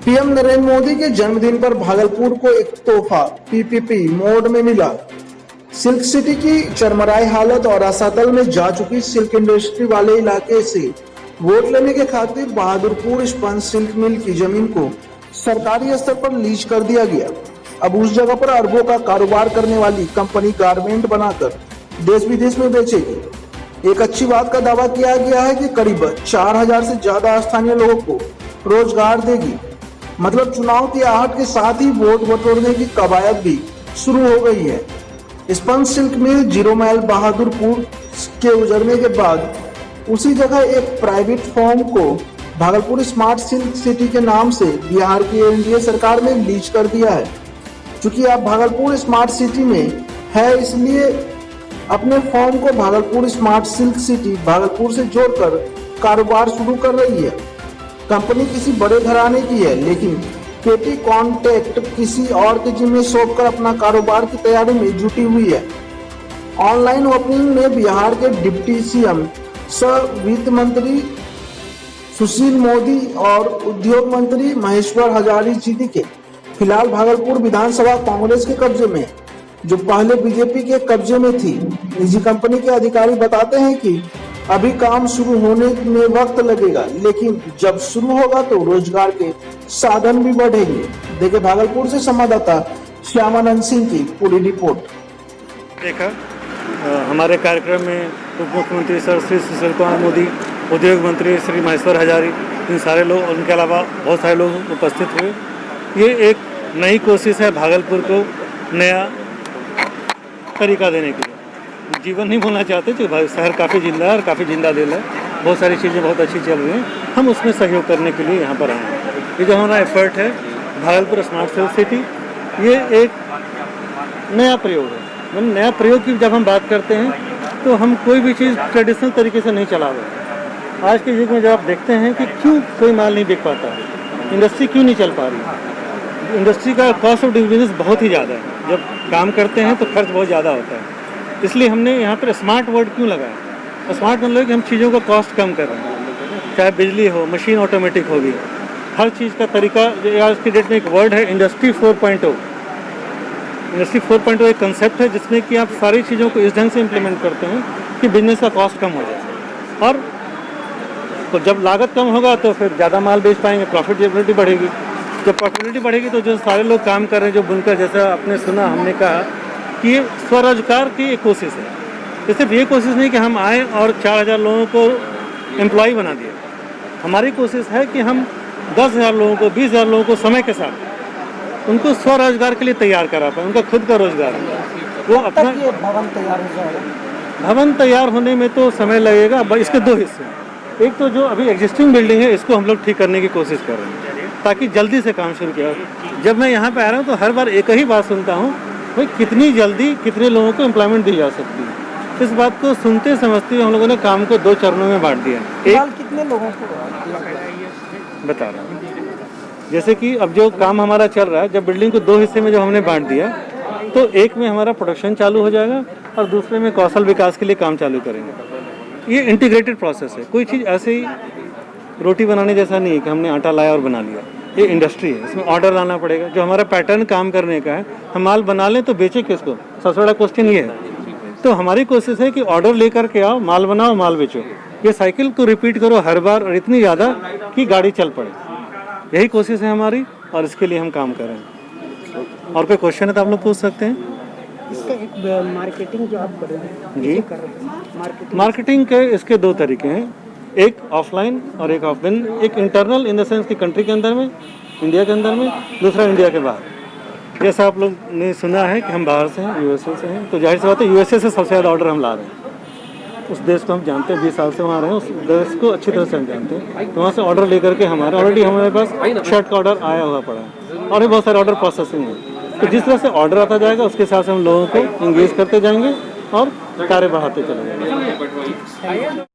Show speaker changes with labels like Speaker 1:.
Speaker 1: PM Narendra Modi के जन्मदिन पर भागलपुर को एक तोहफा पीपीपी मोड में मिला। सिल्क सिटी की चरमराई हालत और रसातल में जा चुकी सिल्क इंडस्ट्री वाले इलाके से वोट लेने के खातिर बहादुरपुर स्पंज सिल्क मिल की जमीन को सरकारी स्तर पर लीज कर दिया गया। अब उस जगह पर अरबों का कारोबार करने वाली कंपनी गारमेंट बनाकर देश विदेश में बेचेगी। एक अच्छी बात का दावा किया गया है कि करीब 4000 से ज्यादा स्थानीय लोगों को रोजगार देगी। मतलब चुनाव की आहट के साथ ही वोट बटोरने की कवायद भी शुरू हो गई है। स्पंज सिल्क मिल 0 माइल बहादुरपुर के उजड़ने के बाद उसी जगह एक प्राइवेट फर्म को भागलपुर स्मार्ट सिल्क सिटी के नाम से बिहार की एनडीए सरकार ने लीज कर दिया है। चूंकि अब भागलपुर स्मार्ट सिटी में है, इसलिए अपने फर्म को Bhagalpur smart silk city Bhagalpur से जोड़कर कारोबार शुरू कर रही है। कंपनी किसी बड़े घराने की है, लेकिन पेटी कॉन्ट्रैक्ट किसी और के जिम्मे सौंप कर अपना कारोबार की तैयारी में जुटी हुई है। ऑनलाइन ओपनिंग में बिहार के डिप्टी सीएम सह वित्त मंत्री सुशील मोदी और उद्योग मंत्री महेश्वर हजारी जी दिखे। फिलहाल भागलपुर विधानसभा कांग्रेस के कब्जे में, जो पहले बीजेपी के कब्जे में थी। निजी कंपनी के अधिकारी बताते हैं कि अभी काम शुरू होने में वक्त लगेगा, लेकिन जब शुरू होगा तो रोजगार के साधन भी बढ़ेंगे। देखिए भागलपुर से संवाददाता श्यामानंद सिंह की पूरी रिपोर्ट।
Speaker 2: देखा हमारे कार्यक्रम में उप मुख्यमंत्री सर श्री सुशील कुमार मोदी, उद्योग मंत्री श्री महेश्वर हजारी, इन सारे लोग, उनके अलावा बहुत सारे लोग उपस्थित हुए। ये एक नई कोशिश है भागलपुर को नया तरीका देने के लिए। जीवन नहीं बोलना चाहते तो शहर काफ़ी जिंदा है और काफ़ी जिंदा दिल है। बहुत सारी चीज़ें बहुत अच्छी चल रही हैं, हम उसमें सहयोग करने के लिए यहाँ पर आए हैं। ये जो हमारा एफर्ट है भागलपुर स्मार्ट सिल्क सिटी, ये एक नया प्रयोग है। मतलब नया प्रयोग की जब हम बात करते हैं तो हम कोई भी चीज़ ट्रेडिशनल तरीके से नहीं चला रहे। आज के युग में जब आप देखते हैं कि क्यों कोई माल नहीं बिक पाता है, इंडस्ट्री क्यों नहीं चल पा रही, इंडस्ट्री का कॉस्ट ऑफ डूइंग बिजनेस बहुत ही ज़्यादा है। जब काम करते हैं तो खर्च बहुत ज़्यादा होता है, इसलिए हमने यहाँ पर स्मार्ट वर्ड क्यों लगाया। स्मार्ट मतलब कि हम चीज़ों का कॉस्ट कम कर रहे हैं, चाहे बिजली हो, मशीन ऑटोमेटिक होगी, हर चीज़ का तरीका। आज की डेट में एक वर्ड है इंडस्ट्री 4.0। इंडस्ट्री 4.0 एक कंसेप्ट है जिसमें कि आप सारी चीज़ों को इस ढंग से इम्प्लीमेंट करते हैं कि बिजनेस का कॉस्ट कम हो जाए, और तो जब लागत कम होगा तो फिर ज़्यादा माल बेच पाएंगे, प्रॉफिटेबिलिटी बढ़ेगी। जब प्रॉफिटेबिलिटी बढ़ेगी तो जो सारे लोग काम कर रहे हैं, जो बुनकर, जैसा आपने सुना, हमने कहा कि ये स्वरोजगार की एक कोशिश है। तो सिर्फ ये कोशिश नहीं कि हम आए और 4000 लोगों को एम्प्लॉय बना दिए। हमारी कोशिश है कि हम 10,000 लोगों को, 20,000 लोगों को समय के साथ उनको स्वरोजगार के लिए तैयार करा पाए, उनका खुद का रोजगार है। वो अपना
Speaker 1: भवन तैयार हो जाएगा।
Speaker 2: भवन तैयार होने में तो समय लगेगा। इसके दो हिस्से हैं। एक तो जो अभी एग्जिस्टिंग बिल्डिंग है, इसको हम लोग ठीक करने की कोशिश कर रहे हैं ताकि जल्दी से काम शुरू किया। जब मैं यहाँ पे आ रहा हूँ तो हर बार एक ही बात सुनता हूँ, भाई कितनी जल्दी कितने लोगों को एम्प्लॉयमेंट दी जा सकती है। इस बात को सुनते समझते हुए हम लोगों ने काम को 2 चरणों में बांट दिया। एक,
Speaker 1: कितने लोगों को
Speaker 2: बता रहा हूँ, जैसे कि अब जो काम हमारा चल रहा है, जब बिल्डिंग को 2 हिस्से में जब हमने बांट दिया तो एक में हमारा प्रोडक्शन चालू हो जाएगा और दूसरे में कौशल विकास के लिए काम चालू करेंगे। ये इंटीग्रेटेड प्रोसेस है। कोई चीज़ ऐसे ही रोटी बनाने जैसा नहीं है कि हमने आटा लाया और बना लिया। ये इंडस्ट्री है, इसमें ऑर्डर लाना पड़ेगा। जो हमारा पैटर्न काम करने का है, हम माल बना लें तो बेचे किसको, सबसे बड़ा क्वेश्चन ये है। तो हमारी कोशिश है कि ऑर्डर लेकर के आओ, माल बनाओ, माल बेचो। ये साइकिल को रिपीट करो हर बार, और इतनी ज़्यादा कि गाड़ी चल पड़े। यही कोशिश है हमारी और इसके लिए हम काम कर रहे हैं। और कोई क्वेश्चन है तो आप लोग पूछ सकते हैं।
Speaker 1: इसका एक मार्केटिंग जो आप कर रहे हैं
Speaker 2: जी, मार्केटिंग के इसके 2 तरीके हैं, एक ऑफलाइन और एक ऑफलाइन। एक इंटरनल इन द सेंस कि कंट्री के अंदर में, इंडिया के अंदर में, दूसरा इंडिया के बाहर। जैसा आप लोग ने सुना है कि हम बाहर से हैं, यूएसए से हैं, तो जाहिर सी बात है यूएसए से सबसे ज़्यादा ऑर्डर हम ला रहे हैं। उस देश को हम जानते हैं, 20 साल से वहाँ रहे हैं, उस देश को अच्छी तरह से हम जानते हैं। तो वहाँ से ऑर्डर लेकर के ऑलरेडी हमारे पास शर्ट का ऑर्डर आया हुआ पड़ा है और भी बहुत सारे ऑर्डर प्रोसेसिंग है। तो जिस तरह से ऑर्डर आता जाएगा उसके हिसाब से हम लोगों को इंगेज करते जाएंगे और कार्य बढ़ाते चले जाएंगे।